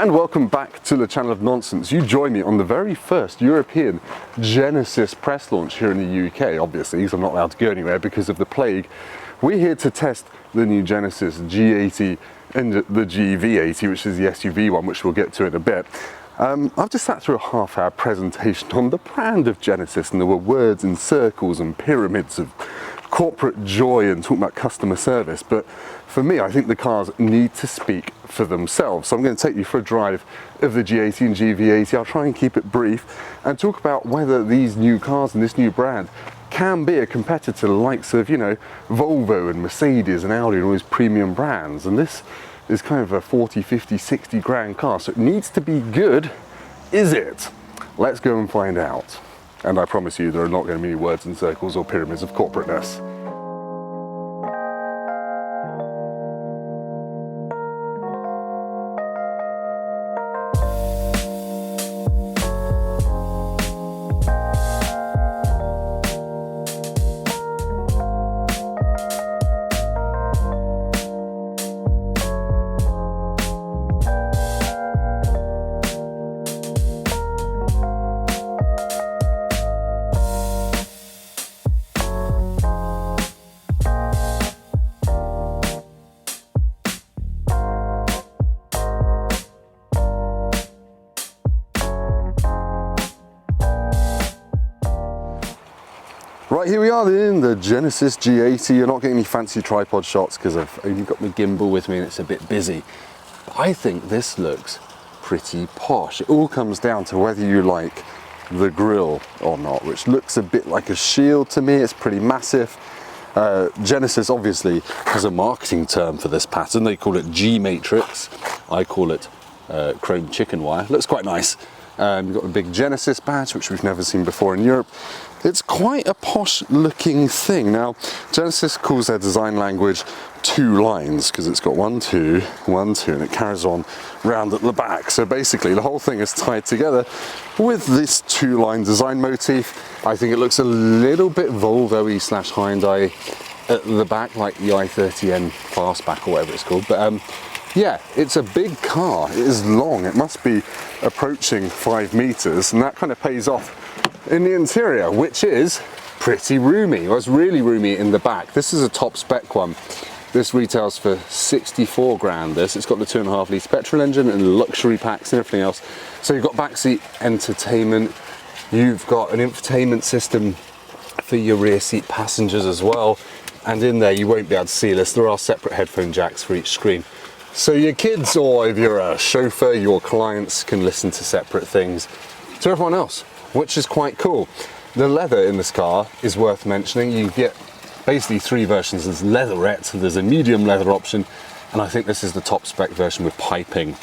and welcome back to the channel of nonsense. You join me on the very first European Genesis press launch here in the UK, obviously, because I'm not allowed to go anywhere because of the plague. We're here to test the new Genesis G80 and the GV80, which is the SUV one, which we'll get to in a bit. I've just sat through a half-hour presentation on the brand of Genesis, and there were words in circles and pyramids of corporate joy and talking about customer service, but for me, I think the cars need to speak for themselves. So I'm going to take you for a drive of the G80 and GV80. I'll try and keep it brief and talk about whether these new cars and this new brand can be a competitor to the likes of, you know, Volvo and Mercedes and Audi and all these premium brands. And this is kind of a 40, 50, 60 grand car, so it needs to be good. Is it? Let's go and find out. And I promise you there are not going to be any words in circles or pyramids of corporateness. Right, here we are in the Genesis G80. You're not getting any fancy tripod shots because I've only got my gimbal with me and it's a bit busy. But I think this looks pretty posh. It all comes down to whether you like the grille or not, which looks a bit like a shield to me. It's pretty massive. Genesis obviously has a marketing term for this pattern. They call it G-matrix. I call it chrome chicken wire. Looks quite nice. You've got a big Genesis badge, which we've never seen before in Europe. It's quite a posh looking thing. Now, Genesis calls their design language two lines because it's got 1, 2, 1, 2, and it carries on round at the back. So basically the whole thing is tied together with this two-line design motif. I think it looks a little bit Volvo-y / Hyundai at the back, like the i30N Fastback or whatever it's called. But yeah, it's a big car. It is long. It must be approaching 5 meters, and that kind of pays off in the interior, which is pretty roomy. Well, it's really roomy in the back. This is a top spec one. This retails for 64 grand. It's got the 2.5 litre petrol engine and luxury packs and everything else. So you've got backseat entertainment. You've got an infotainment system for your rear seat passengers as well. And in there, you won't be able to see this. There are separate headphone jacks for each screen. So your kids, or if you're a chauffeur, your clients can listen to separate things to everyone else, which is quite cool. The leather in this car is worth mentioning. You get basically 3 versions. There's leatherette, there's a medium leather option, and I think this is the top spec version with piping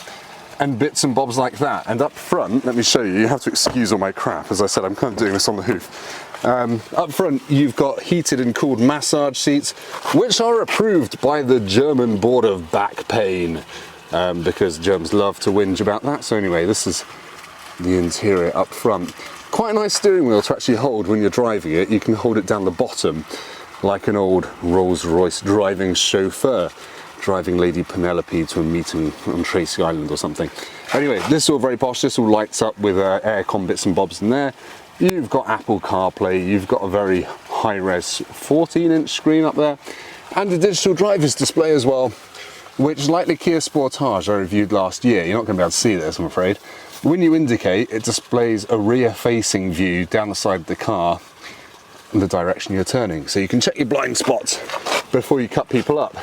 and bits and bobs like that. And up front, let me show you, you have to excuse all my crap. As I said, I'm kind of doing this on the hoof. Up front, you've got heated and cooled massage seats, which are approved by the German Board of Back Pain, because Germans love to whinge about that. So anyway, this is the interior up front. Quite a nice steering wheel to actually hold when you're driving it. You can hold it down the bottom like an old Rolls-Royce driving chauffeur, driving Lady Penelope to a meeting on Tracy Island or something. Anyway, this is all very posh. This all lights up with aircon bits and bobs in there. You've got Apple CarPlay, you've got a very high-res 14-inch screen up there, and a digital driver's display as well, which, like the Kia Sportage I reviewed last year, you're not going to be able to see this, I'm afraid. When you indicate, it displays a rear-facing view down the side of the car in the direction you're turning, so you can check your blind spots before you cut people up.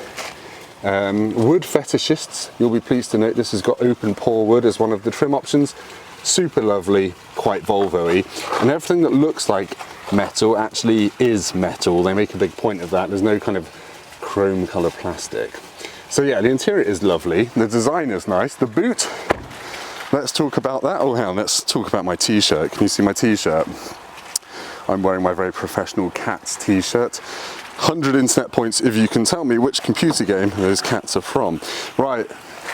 Wood fetishists, you'll be pleased to note this has got open pore wood as one of the trim options. Super lovely, quite Volvo-y, and everything that looks like metal actually is metal. They make a big point of that. There's no kind of chrome colour plastic. So yeah, the interior is lovely. The design is nice. The boot, let's talk about that. Oh, hang on, let's talk about my t-shirt. Can you see my t-shirt? I'm wearing my very professional Cats t-shirt. 100 internet points if you can tell me which computer game those cats are from. Right,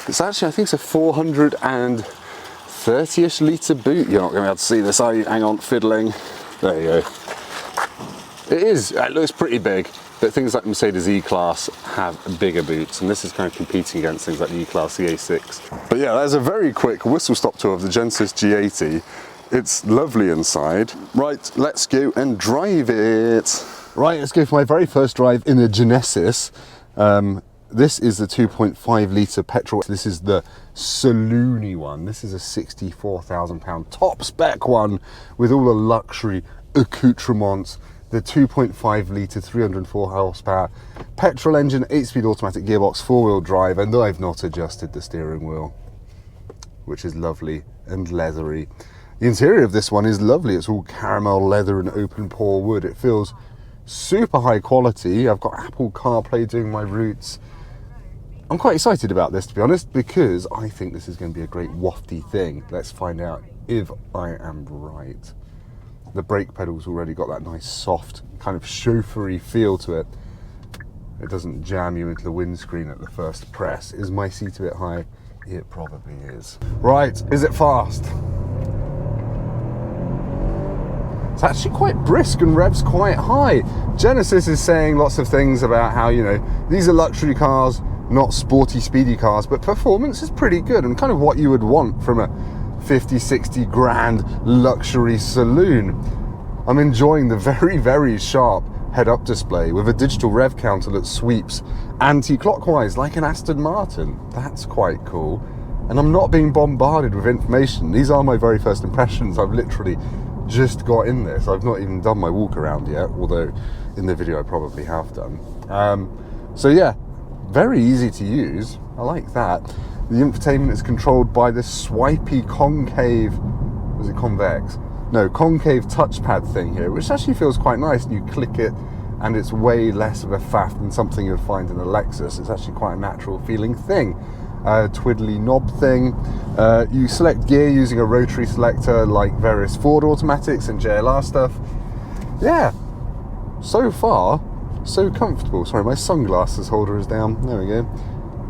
it's actually, I think it's a 430-ish litre boot. You're not going to be able to see this, are you? Hang on, fiddling. There you go. It looks pretty big. But things like Mercedes E-Class have bigger boots, and this is kind of competing against things like the E-Class, the A6. But yeah, there's a very quick whistle-stop tour of the Genesis G80. It's lovely inside. Right, let's go and drive it. Right, let's go for my very first drive in a Genesis. This is the 2.5 litre petrol. This is the saloony one. This is a £64,000 top spec one with all the luxury accoutrements. The 2.5 litre, 304 horsepower, petrol engine, 8-speed automatic gearbox, 4-wheel drive, and I've not adjusted the steering wheel, which is lovely and leathery. The interior of this one is lovely. It's all caramel leather and open pore wood. It feels super high quality. I've got Apple CarPlay doing my routes. I'm quite excited about this, to be honest, because I think this is going to be a great wafty thing. Let's find out if I am right. The brake pedal's already got that nice soft kind of chauffeury feel to it. It doesn't jam you into the windscreen at the first press. Is my seat a bit high? It probably is. Right, is it fast? It's actually quite brisk and revs quite high. Genesis is saying lots of things about how, you know, these are luxury cars, not sporty, speedy cars, but performance is pretty good and kind of what you would want from a 50, 60 grand luxury saloon. I'm enjoying the very, very sharp head-up display with a digital rev counter that sweeps anti-clockwise like an Aston Martin. That's quite cool. And I'm not being bombarded with information. These are my very first impressions. I've literally just got in this. I've not even done my walk around yet, although in the video I probably have done. So yeah, very easy to use. I like that. The infotainment is controlled by this swipey concave, was it convex? No, concave touchpad thing here, which actually feels quite nice. You click it and it's way less of a faff than something you'd find in a Lexus. It's actually quite a natural feeling thing. Twiddly knob thing. You select gear using a rotary selector like various Ford automatics and JLR stuff. Yeah, so far, so comfortable. Sorry, my sunglasses holder is down. There we go.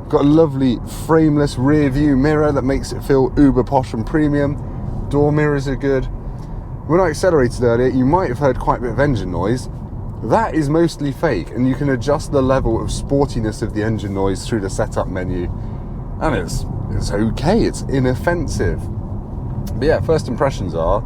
Got a lovely frameless rear view mirror that makes it feel uber posh and premium. Door mirrors are good. When I accelerated earlier, you might have heard quite a bit of engine noise. That is mostly fake, and you can adjust the level of sportiness of the engine noise through the setup menu. And it's okay, it's inoffensive. But yeah, first impressions are,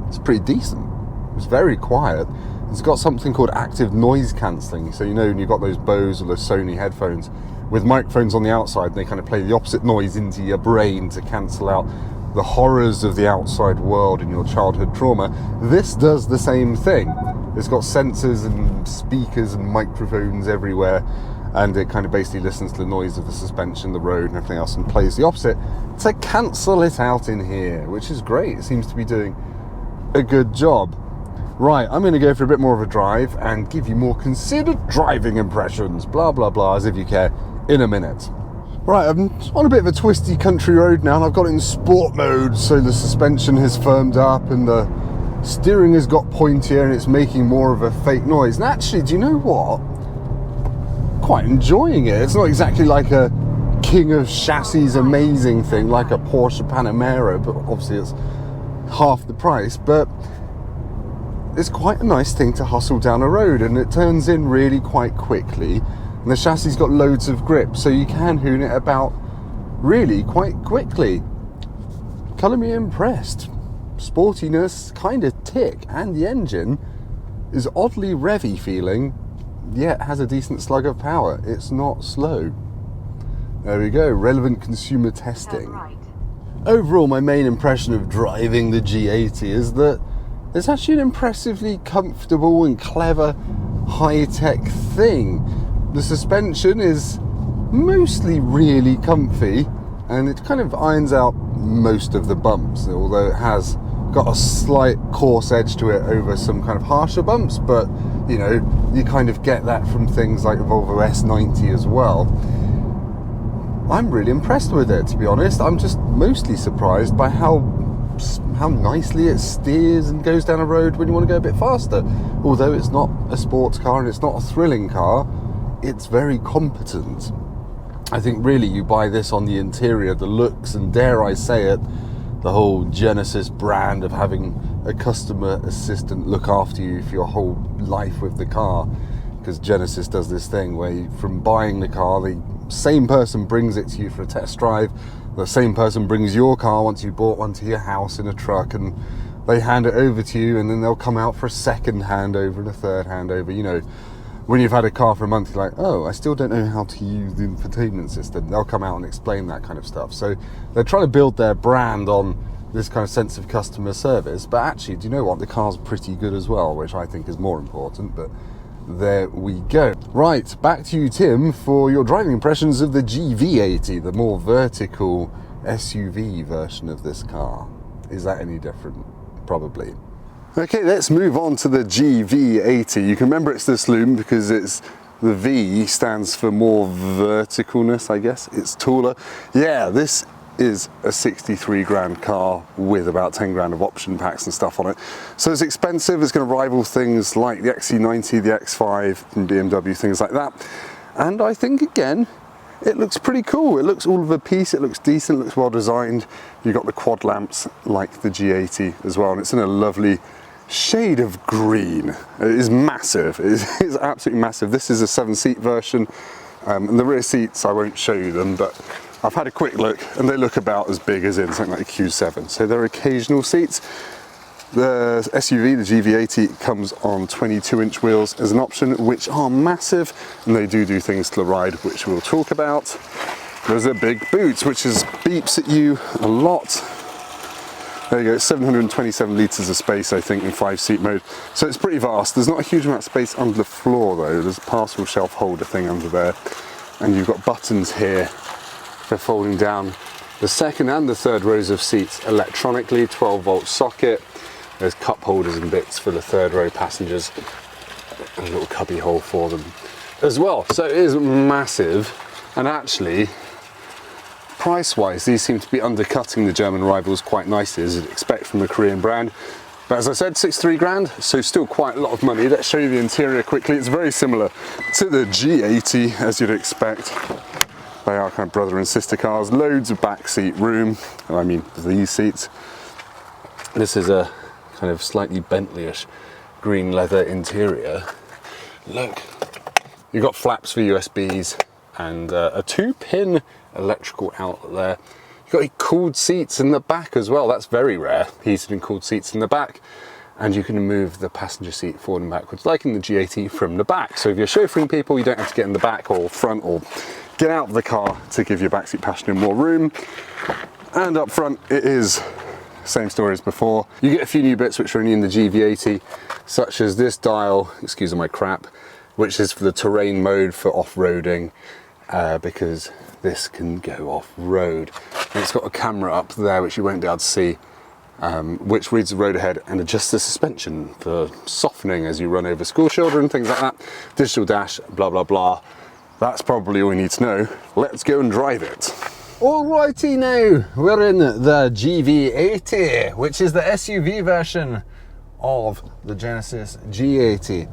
it's pretty decent. It's very quiet. It's got something called active noise cancelling. So you know when you've got those Bose or those Sony headphones with microphones on the outside, they kind of play the opposite noise into your brain to cancel out the horrors of the outside world and your childhood trauma. This does the same thing. It's got sensors and speakers and microphones everywhere, and it kind of basically listens to the noise of the suspension, the road and everything else, and plays the opposite to cancel it out in here, which is great. It seems to be doing a good job. Right, I'm going to go for a bit more of a drive and give you more considered driving impressions, blah blah blah, as if you care, in a minute. Right, I'm on a bit of a twisty country road now, and I've got it in sport mode, so the suspension has firmed up and the steering has got pointier and it's making more of a fake noise. And actually, do you know what? Quite enjoying it. It's not exactly like a king of chassis amazing thing like a Porsche Panamera, but obviously it's half the price, but it's quite a nice thing to hustle down a road, and it turns in really quite quickly, and the chassis got loads of grip, so you can hoon it about really quite quickly. Colour me impressed. Sportiness kind of tick, and the engine is oddly revvy feeling, yet has a decent slug of power. It's not slow. There we go, relevant consumer testing. Right. Overall, my main impression of driving the G80 is that it's actually an impressively comfortable and clever high-tech thing. The suspension is mostly really comfy, and it kind of irons out most of the bumps, although it has got a slight coarse edge to it over some kind of harsher bumps, but you know, you kind of get that from things like the Volvo S90 as well. I'm really impressed with it, to be honest. I'm just mostly surprised by how nicely it steers and goes down a road when you want to go a bit faster. Although it's not a sports car and it's not a thrilling car, it's very competent. I think really you buy this on the interior, the looks, and dare I say it, the whole Genesis brand of having a customer assistant look after you for your whole life with the car. because Genesis does this thing where from buying the car, the same person brings it to you for a test drive. The same person brings your car once you bought one to your house in a truck, and they hand it over to you, and then they'll come out for a second handover and a third handover. You know, when you've had a car for a month, you're like, oh, I still don't know how to use the infotainment system. They'll come out and explain that kind of stuff. So they're trying to build their brand on this kind of sense of customer service, but actually, do you know what? The car's pretty good as well, which I think is more important, but there we go. Right, back to you, Tim, for your driving impressions of the GV80, the more vertical SUV version of this car. Is that any different? Probably. Okay, let's move on to the GV80. You can remember it's the saloon because the V stands for more verticalness, I guess. It's taller. Yeah, this is a 63 grand car with about 10 grand of option packs and stuff on it. So it's expensive. It's going to rival things like the XC90, the X5 from BMW, things like that. And I think, again, it looks pretty cool. It looks all of a piece. It looks decent. It looks well designed. You've got the quad lamps like the G80 as well. And it's in a lovely shade of green. It is massive. It is absolutely massive. This is a 7-seat version. And the rear seats, I won't show you them, but I've had a quick look and they look about as big as in something like a Q7. So they're occasional seats. The SUV, the GV80, comes on 22-inch wheels as an option, which are massive, and they do things to the ride, which we'll talk about. There's a big boot, which beeps at you a lot. There you go, 727 litres of space, I think, in 5-seat mode. So it's pretty vast. There's not a huge amount of space under the floor, though. There's a parcel shelf holder thing under there, and you've got buttons here for folding down the second and the third rows of seats electronically, 12-volt socket. There's cup holders and bits for the third row passengers, and a little cubby hole for them as well. So it is massive, and actually, price-wise, these seem to be undercutting the German rivals quite nicely, as you'd expect from a Korean brand. But as I said, 63 grand, so still quite a lot of money. Let's show you the interior quickly. It's very similar to the G80, as you'd expect. They are kind of brother and sister cars. Loads of backseat room. I mean, these seats. This is a kind of slightly Bentley-ish green leather interior. Look, you've got flaps for USBs and a 2-pin electrical outlet there. You've got cooled seats in the back as well. That's very rare, heated and cooled seats in the back. And you can move the passenger seat forward and backwards, like in the G80, from the back. So if you're chauffeuring people, you don't have to get in the back or front or get out of the car to give your backseat passenger more room. And up front, it is same story as before. You get a few new bits which are only in the GV80, such as this dial, excuse my crap, which is for the terrain mode for off-roading, because this can go off-road. And it's got a camera up there which you won't be able to see, which reads the road ahead and adjusts the suspension for softening as you run over school children, things like that. Digital dash, blah, blah, blah. That's probably all you need to know. Let's go and drive it. Alrighty now, we're in the GV80, which is the SUV version of the Genesis G80.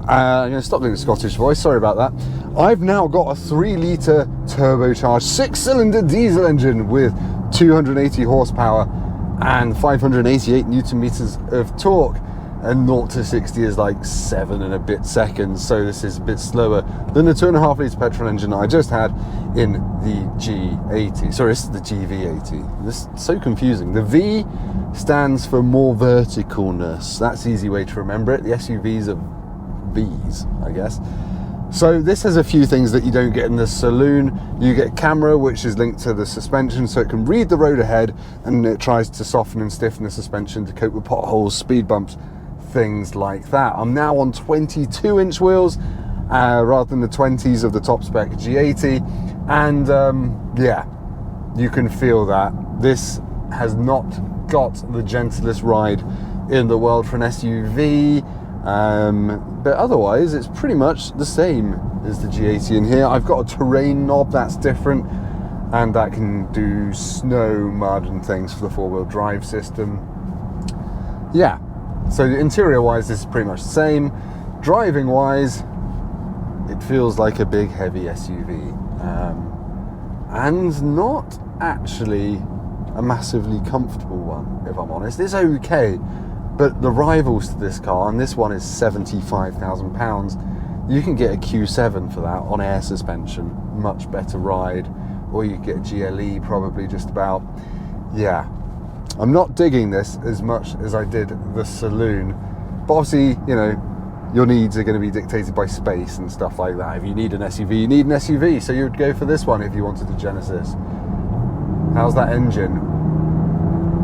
I'm going to stop doing the Scottish voice, sorry about that. I've now got a 3-litre turbocharged 6-cylinder diesel engine with 280 horsepower and 588 newton meters of torque, and 0 to 60 is like 7 and a bit seconds, so this is a bit slower than the 2.5 litre petrol engine I just had in the G80. Sorry, this is the GV80. This is so confusing. The V stands for more verticalness. That's the easy way to remember it. The SUVs are Vs, I guess. So this has a few things that you don't get in the saloon. You get camera, which is linked to the suspension, so it can read the road ahead, and it tries to soften and stiffen the suspension to cope with potholes, speed bumps, things like that. I'm now on 22-inch wheels rather than the 20s of the top spec G80, and yeah, you can feel that this has not got the gentlest ride in the world for an SUV, but otherwise it's pretty much the same as the G80 in here. I've got a terrain knob that's different, and that can do snow, mud and things for the 4-wheel drive system. Yeah, so interior wise this is pretty much the same. Driving wise, it feels like a big heavy SUV, and not actually a massively comfortable one, if I'm honest. It's okay, but the rivals to this car, and this one is £75,000, You can get a Q7 for that on air suspension, much better ride, or you get a GLE probably just about. Yeah, I'm not digging this as much as I did the Saloon, but obviously, you know, your needs are going to be dictated by space and stuff like that. If you need an SUV, you need an SUV, so you'd go for this one if you wanted a Genesis. How's that engine?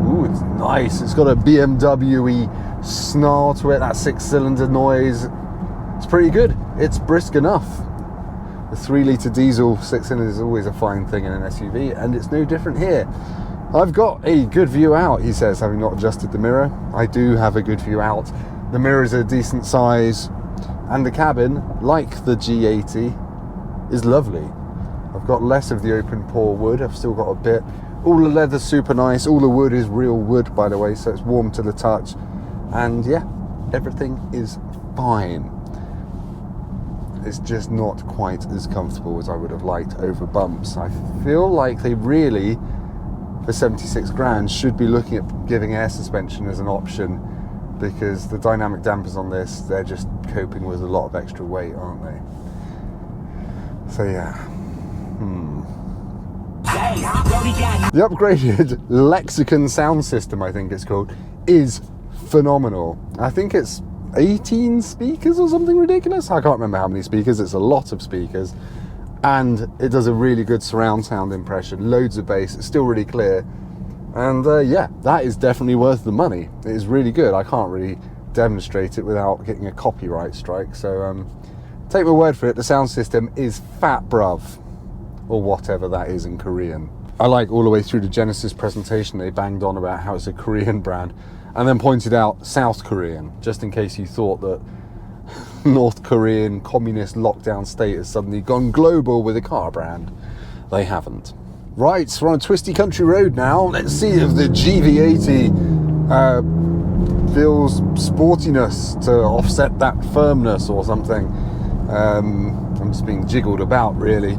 Ooh, it's nice. It's got a BMW-y snarl to it, that 6-cylinder noise. It's pretty good. It's brisk enough. The 3-litre diesel 6-cylinder is always a fine thing in an SUV, and it's no different here. I've got a good view out, he says, having not adjusted the mirror. I do have a good view out. The mirrors are a decent size, and the cabin, like the G80, is lovely. I've got less of the open pore wood. I've still got a bit. All the leather's super nice. All the wood is real wood, by the way, so it's warm to the touch. And yeah, everything is fine. It's just not quite as comfortable as I would have liked over bumps. I feel like they really, for 76 grand, should be looking at giving air suspension as an option, because the dynamic dampers on this, they're just coping with a lot of extra weight, aren't they? So yeah. The upgraded Lexicon sound system, I think it's called, is phenomenal. I think it's 18 speakers or something ridiculous. I can't remember how many speakers. It's a lot of speakers, and it does a really good surround sound impression. Loads of bass. It's still really clear, and yeah, that is definitely worth the money. It is really good. I can't really demonstrate it without getting a copyright strike, so take my word for it. The sound system is fat bruv, or whatever that is in Korean. I like all the way through the Genesis presentation they banged on about how it's a Korean brand, and then pointed out South Korean, just in case you thought that North Korean communist lockdown state has suddenly gone global with a car brand. They haven't. Right, so we're on a twisty country road now. Let's see if the GV80 feels sportiness to offset that firmness or something. I'm just being jiggled about, really.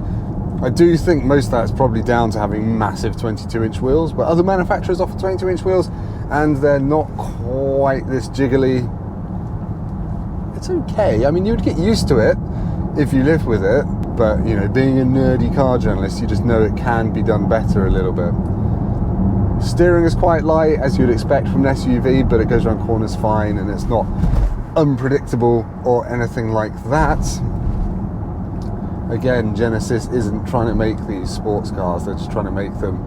I do think most of that's probably down to having massive 22-inch wheels, but other manufacturers offer 22-inch wheels, and they're not quite this jiggly. It's okay. I mean, you'd get used to it if you live with it, but, you know, being a nerdy car journalist, you just know it can be done better a little bit. Steering is quite light, as you'd expect from an SUV, but it goes around corners fine, and it's not unpredictable or anything like that. Again, Genesis isn't trying to make these sports cars, they're just trying to make them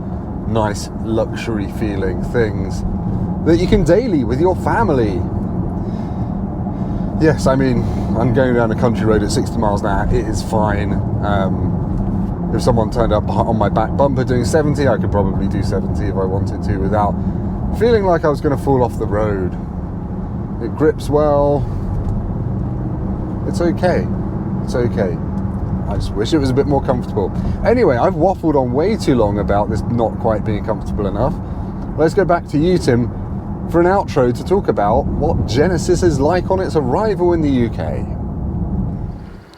nice, luxury feeling things that you can daily with your family. Yes, I mean, I'm going down a country road at 60 miles an hour, it is fine. If someone turned up on my back bumper doing 70, I could probably do 70 if I wanted to without feeling like I was going to fall off the road. It grips well. It's okay. It's okay. I just wish it was a bit more comfortable. Anyway, I've waffled on way too long about this not quite being comfortable enough. Let's go back to you, Tim, for an outro to talk about what Genesis is like on its arrival in the UK.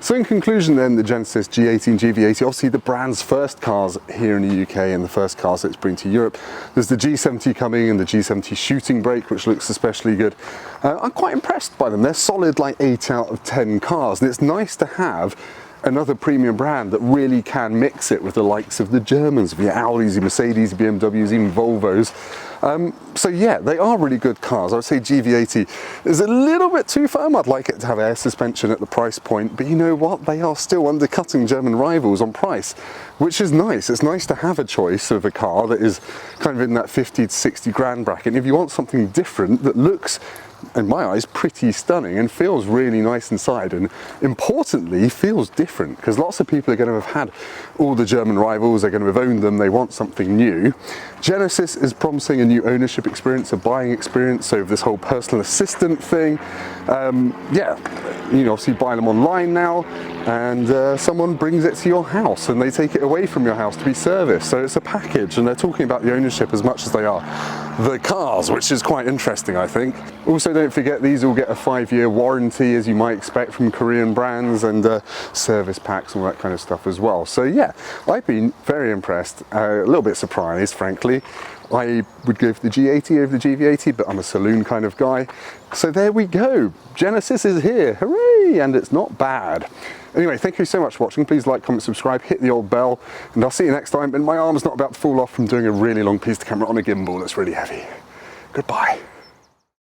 So in conclusion then, the Genesis G80 and GV80, obviously the brand's first cars here in the UK and the first cars that it's bringing to Europe. There's the G70 coming and the G70 shooting brake, which looks especially good. I'm quite impressed by them. They're solid, like 8 out of 10 cars, and it's nice to have another premium brand that really can mix it with the likes of the Germans, your Audis, your Mercedes, your BMWs, even Volvos. So yeah, they are really good cars. I would say GV80 is a little bit too firm. I'd like it to have air suspension at the price point, but you know what? They are still undercutting German rivals on price, which is nice. It's nice to have a choice of a car that is kind of in that 50 to 60 grand bracket. And if you want something different that looks, in my eyes, pretty stunning and feels really nice inside, and importantly feels different, because lots of people are going to have had all the German rivals, they're going to have owned them, they want something new. Genesis is promising a new ownership experience, a buying experience, so this whole personal assistant thing. Yeah, you know, obviously buy them online now, and someone brings it to your house and they take it away from your house to be serviced, so it's a package, and they're talking about the ownership as much as they are the cars, which is quite interesting, I think. Also, Also, don't forget these all get a 5-year warranty, as you might expect from Korean brands, and service packs and all that kind of stuff as well. So yeah, I've been very impressed, a little bit surprised, frankly. I would go for the G80 over the GV80, but I'm a saloon kind of guy. So there we go. Genesis is here, hooray! And it's not bad. Anyway, thank you so much for watching. Please like, comment, subscribe, hit the old bell, and I'll see you next time. And my arm's not about to fall off from doing a really long piece to camera on a gimbal that's really heavy. Goodbye.